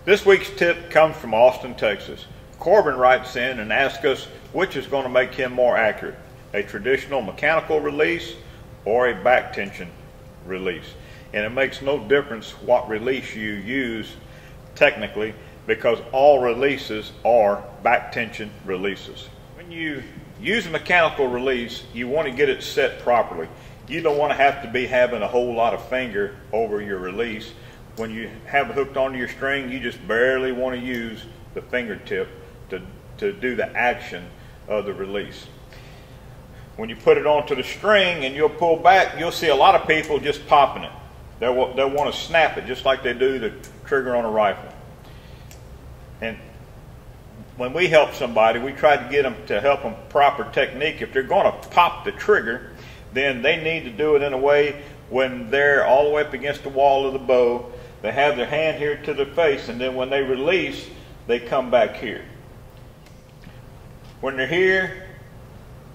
This week's tip comes from Austin, Texas. Corbin writes in and asks us which is going to make him more accurate, a traditional mechanical release or a back tension release. And it makes no difference what release you use technically, because all releases are back tension releases. When you use a mechanical release, you want to get it set properly. You don't want to have to be having a whole lot of finger over your release. When you have it hooked onto your string, you just barely want to use the fingertip to do the action of the release. When you put it onto the string and you'll pull back, you'll see a lot of people just popping it. They'll want to snap it just like they do the trigger on a rifle. And when we help somebody, we try to get them to help them proper technique. If they're going to pop the trigger, then they need to do it in a way when they're all the way up against the wall of the bow, they have their hand here to their face, and then when they release, they come back here. When they're here,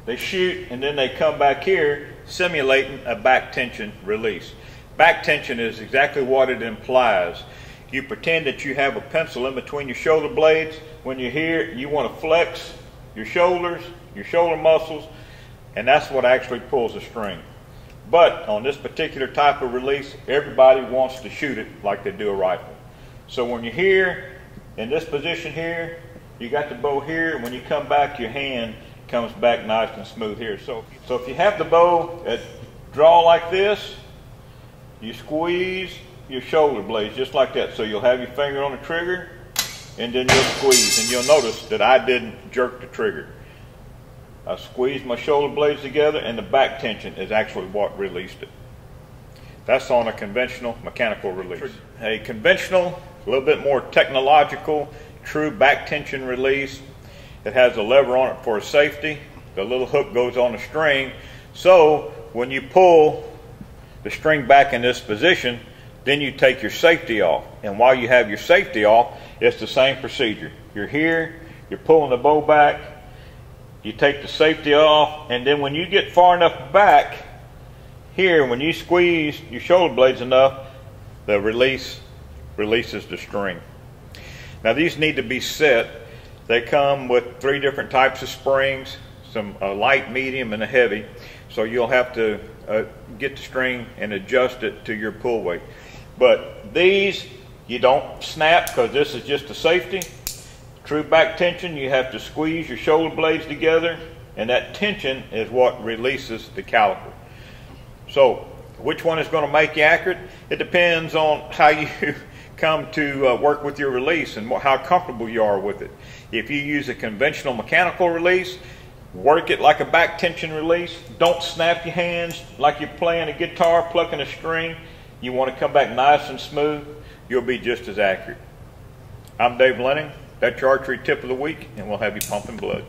they shoot, and then they come back here, simulating a back tension release. Back tension is exactly what it implies. You pretend that you have a pencil in between your shoulder blades. When you're here, you want to flex your shoulders, your shoulder muscles, and that's what actually pulls the string. But on this particular type of release, everybody wants to shoot it like they do a rifle. So when you're here, in this position here, you got the bow here, and when you come back, your hand comes back nice and smooth here. So if you have the bow at draw like this, you squeeze your shoulder blades just like that. So you'll have your finger on the trigger, and then you'll squeeze. And you'll notice that I didn't jerk the trigger. I squeezed my shoulder blades together, and the back tension is actually what released it. That's on a conventional mechanical release. A conventional, a little bit more technological, true back tension release. It has a lever on it for safety. The little hook goes on the string. So when you pull the string back in this position, then you take your safety off. And while you have your safety off, it's the same procedure. You're here, you're pulling the bow back, you take the safety off, and then when you get far enough back here, when you squeeze your shoulder blades enough, the release releases the string. Now these need to be set. They come with 3 different types of springs, a light, medium, and a heavy. So you'll have to get the string and adjust it to your pull weight. But these, you don't snap because this is just a safety. True back tension, you have to squeeze your shoulder blades together, and that tension is what releases the caliper. So which one is going to make you accurate? It depends on how you come to work with your release and how comfortable you are with it. If you use a conventional mechanical release, work it like a back tension release. Don't snap your hands like you're playing a guitar, plucking a string. You want to come back nice and smooth. You'll be just as accurate. I'm Dave Leining. That's your archery tip of the week, and we'll have you pumping blood.